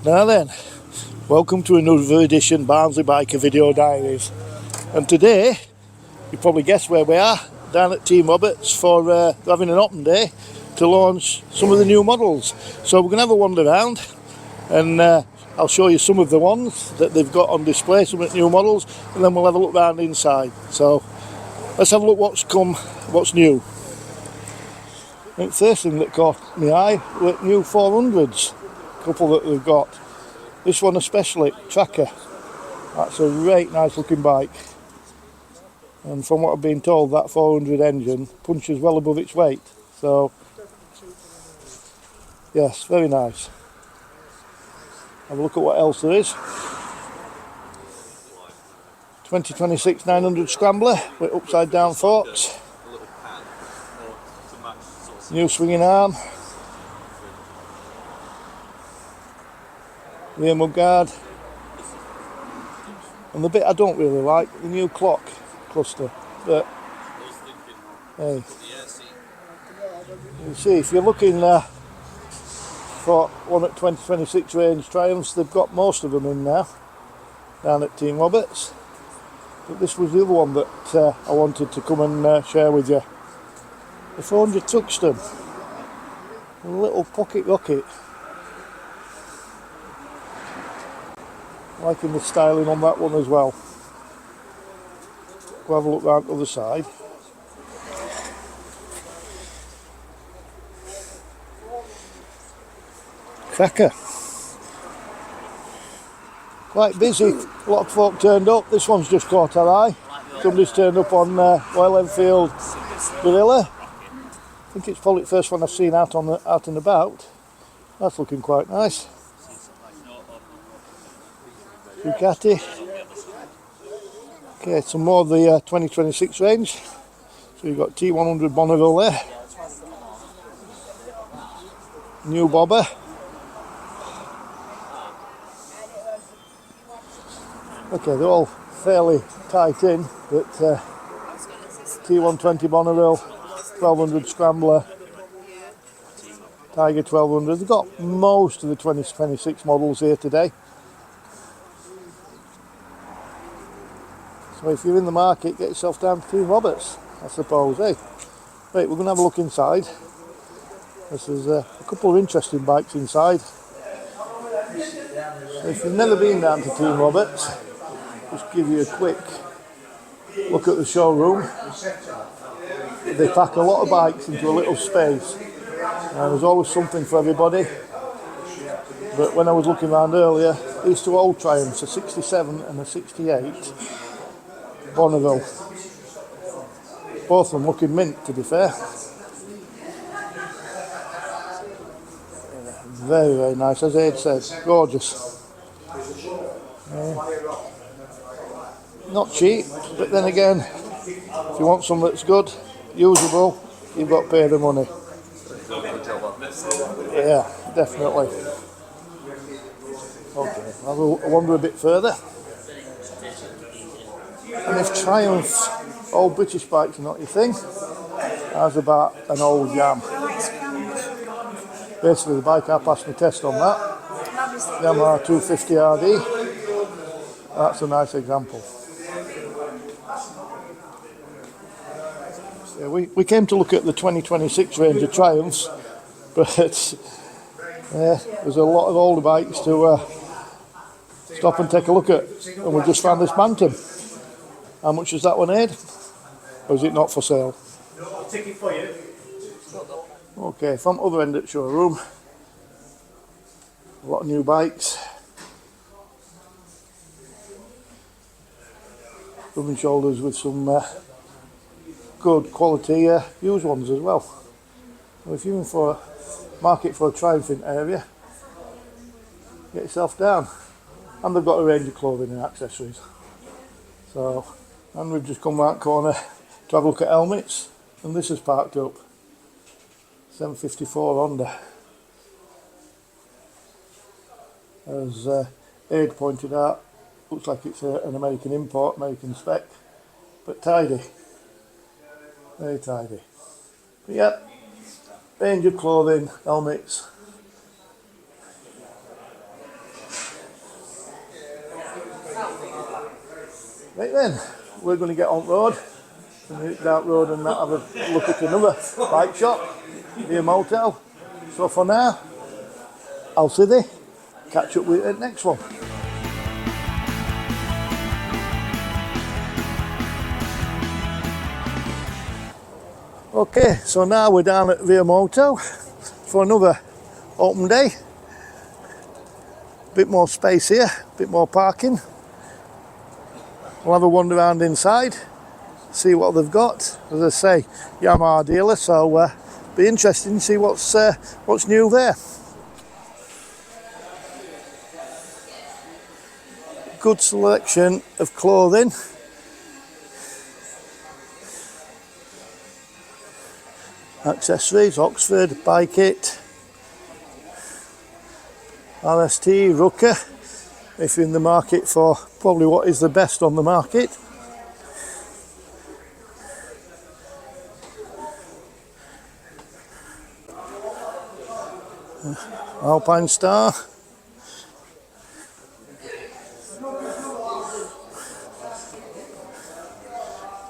Now then, welcome to another edition Barnsley Biker Video Diaries. And today, you probably guessed where we are, down at Team Roberts for having an open day to launch some of the new models. So we're going to have a wander around and I'll show you some of the ones that they've got on display, some of the new models, and then we'll have a look round inside. So let's have a look what's new. And the first thing that caught my eye were new 400s. Couple that they've got. This one especially, Tracker. That's a great nice looking bike, and from what I've been told, that 400 engine punches well above its weight, so yes, very nice. Have a look at what else there is. 2026 900 Scrambler with upside down forks, new swinging arm, rear mudguard, and the bit I don't really like, the new clock cluster, but hey, you see, if you're looking for one at 2026 range Triumphs, they've got most of them in now down at Team Roberts, but this was the other one that I wanted to come and share with you. The 400 Tuxton, a little pocket rocket. Liking the styling on that one as well. Go have a look round the other side. Tracker. Quite busy, a lot of folk turned up. This one's just caught our eye. Somebody's turned up on Royal Enfield Gorilla. I think it's probably the first one I've seen out and about. That's looking quite nice. Ducati. Okay, some more of the 2026 range. So you've got T100 Bonneville there. New bobber. Okay, they're all fairly tight in, but T120 Bonneville, 1200 Scrambler, Tiger 1200. They've got most of the 2026 models here today. So if you're in the market, get yourself down to Team Roberts, I suppose, eh? Right, we're going to have a look inside. There's a couple of interesting bikes inside. So if you've never been down to Team Roberts, just give you a quick look at the showroom. They pack a lot of bikes into a little space. There's always something for everybody. But when I was looking around earlier, these two old Triumphs, a 67 and a 68. Bonneville. Both of them looking mint, to be fair. Very, very nice, as Ed said. Gorgeous. Not cheap, but then again, if you want something that's good, usable, you've got to pay the money. Yeah, definitely. Okay, I'll wander a bit further. And if Triumph's old British bikes are not your thing, how's about an old Yam? Basically the bike I passed my test on that, Yamaha 250 RD, that's a nice example. So we came to look at the 2026 range of Triumphs, but there's a lot of older bikes to stop and take a look at, and we just found this Bantam. How much is that one, Ed? Or is it not for sale? No, I'll take it for you. Okay, from other end at showroom, a lot of new bikes. Rubbing shoulders with some good quality used ones as well. So if you're in for a market for a Triumph area, get yourself down. And they've got a range of clothing and accessories. So, and we've just come round corner to have a look at helmets, and this is parked up. 754 Honda. As Ed pointed out, looks like it's an American import, American spec, but tidy. Very tidy. But yeah, range of clothing, helmets, then, we're going to get on road, and hit that road and have a look at another bike shop, Viamoto. So for now, I'll see you, catch up with you at the next one. Okay, so now we're down at Viamoto for another open day. Bit more space here, bit more parking. We'll have a wander around inside, see what they've got. As I say, Yamaha dealer, so be interesting to see what's new there. Good selection of clothing. Accessories, Oxford, Bike Kit, RST, Rucker, if you're in the market for probably what is the best on the market. Alpine Star.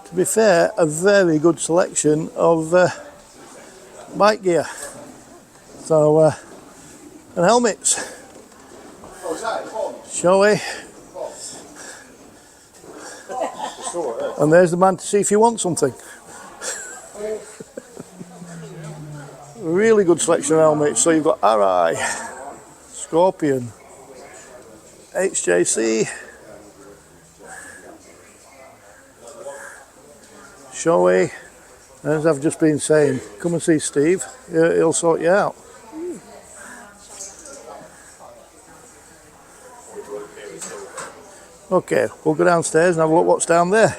To be fair, a very good selection of bike gear, so and helmets, showy, and there's the man to see if you want something. Really good selection of helmets. So you've got RI, Scorpion, HJC, showy. As I've just been saying, come and see Steve, he'll sort you out. Okay, we'll go downstairs and have a look what's down there.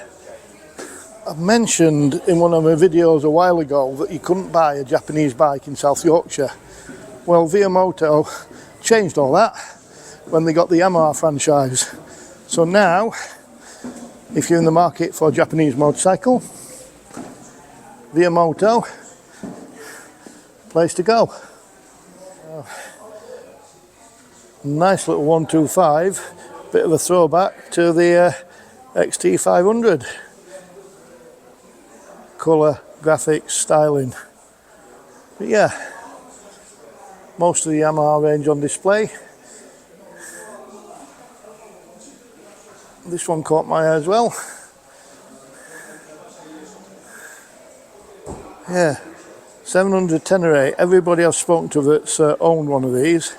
I've mentioned in one of my videos a while ago that you couldn't buy a Japanese bike in South Yorkshire. Well, Viamoto changed all that when they got the Yamaha franchise. So now, if you're in the market for a Japanese motorcycle, Viamoto, place to go. Nice little 125, bit of a throwback to the XT500. Colour, graphics, styling. But yeah, most of the Yamaha range on display. This one caught my eye as well. Yeah, 700 Tenere. Everybody I've spoken to that's owned one of these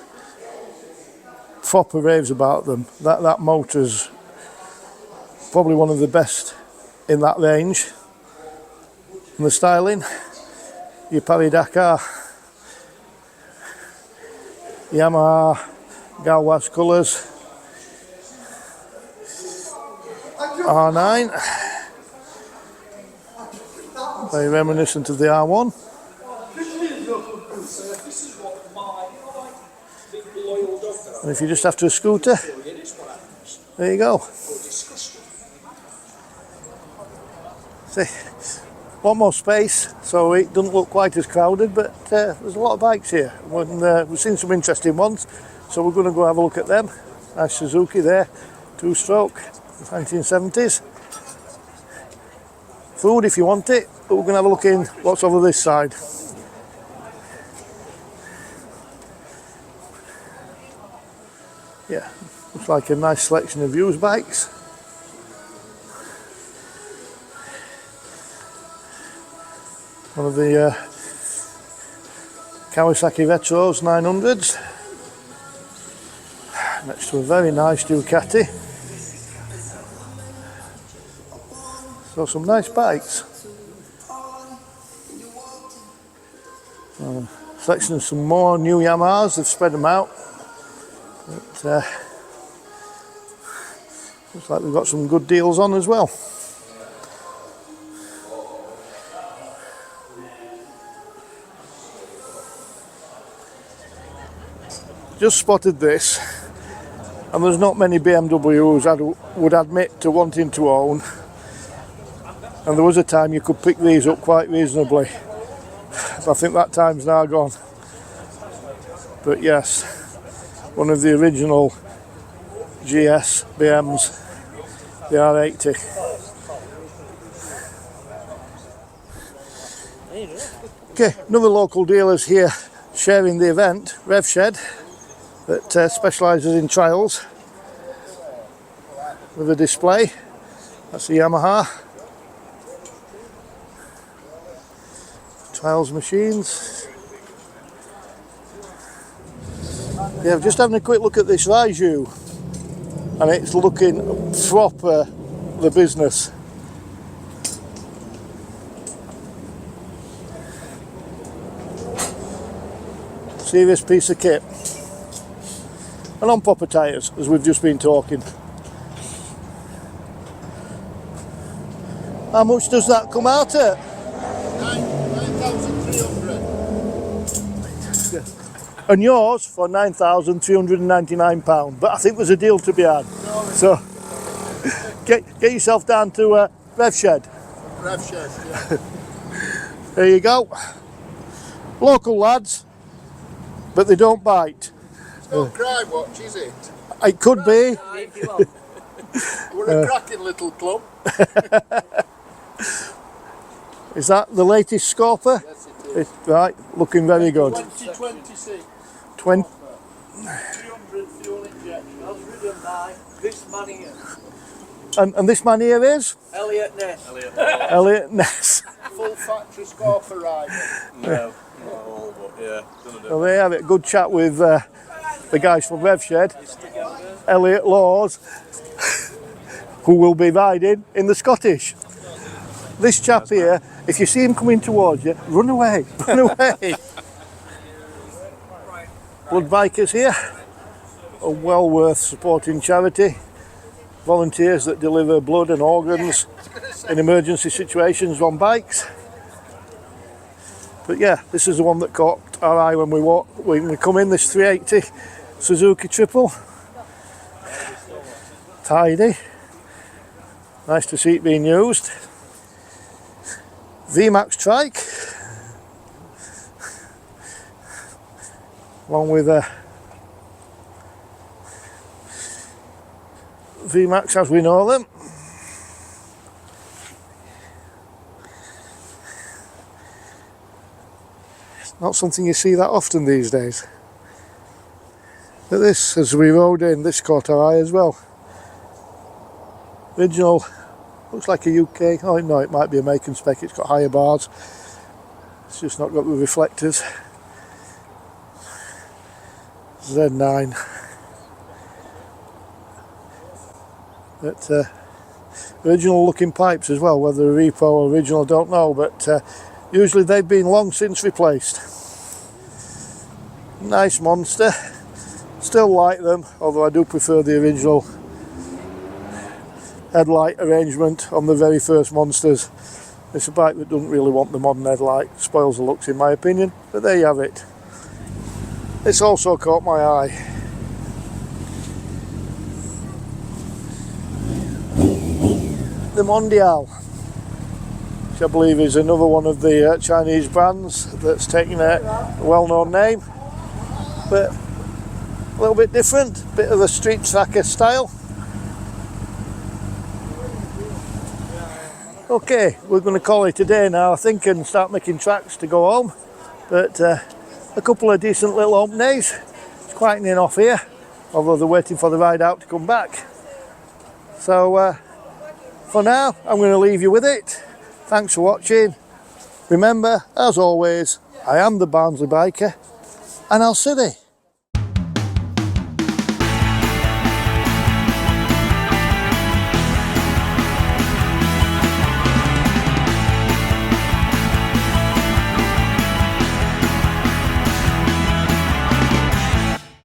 proper raves about them. That motor's probably one of the best in that range. And the styling, your Paris Dakar, Yamaha, Galwas colours, R9. Very reminiscent of the R1. And if you're just after a scooter, there you go. See, one more space, so it doesn't look quite as crowded, but there's a lot of bikes here. And, we've seen some interesting ones, so we're going to go have a look at them. Nice Suzuki there, 2-stroke, 1970s. Food if you want it, but we're going to have a look in what's over this side. Yeah, looks like a nice selection of used bikes. One of the Kawasaki Retros 900s, next to a very nice Ducati. So some nice bikes. Selection of some more new Yamahas, they've spread them out. But, looks like they've got some good deals on as well. Just spotted this, and there's not many BMWs I would admit to wanting to own, and there was a time you could pick these up quite reasonably. I think that time's now gone. But yes, one of the original GS BMs, the R80. Okay, another local dealer's here sharing the event, RevShed, that specialises in trials with a display. That's the Yamaha trials machines. Yeah, I'm just having a quick look at this Raiju, and it's looking proper the business. Serious piece of kit. And on proper tyres, as we've just been talking. How much does that come out at? 9,300. And yours for £9,399. But I think there's a deal to be had. So get yourself down to RevShed. RevShed, yeah. There you go. Local lads, but they don't bite. It's not crime watch, is it? It could be. We're a cracking little club. Is that the latest Scorper? Yes, it is. Right, looking very good. 2026. 20. 300 fuel injection. I was ridden by this man here. And this man here is? Elliot Ness. Elliot Ness. Full factory Scorper rider. No, not all, but yeah. Well, there you have it. Good chat with the guys from RevShed, Elliot Laws, who will be riding in the Scottish. This chap here, if you see him coming towards you, run away, run away. Blood Bikers here, a well worth supporting charity. Volunteers that deliver blood and organs in emergency situations on bikes. But yeah, this is the one that caught our eye when we come in, this 380 Suzuki Triple. Tidy. Nice to see it being used. VMAX trike. Along with a VMAX as we know them. Not something you see that often these days. But this, as we rode in, this caught our eye as well. Original, looks like a UK, oh no, it might be a make and spec, it's got higher bars. It's just not got the reflectors. Z9. But original looking pipes as well, whether repo or original, don't know, but usually they've been long since replaced. Nice monster. Still like them, although I do prefer the original headlight arrangement on the very first monsters. It's a bike that doesn't really want the modern headlight, spoils the looks in my opinion, but there you have it. It's also caught my eye. The Mondial, which I believe is another one of the Chinese brands that's taken a well-known name, but a little bit different, bit of a street tracker style. Okay, we're going to call it a day now, I think, and start making tracks to go home. But a couple of decent little open days. It's quietening off here, although they're waiting for the ride out to come back. So for now, I'm going to leave you with it. Thanks for watching. Remember, as always, I am the Barnsley Biker, and I'll see you.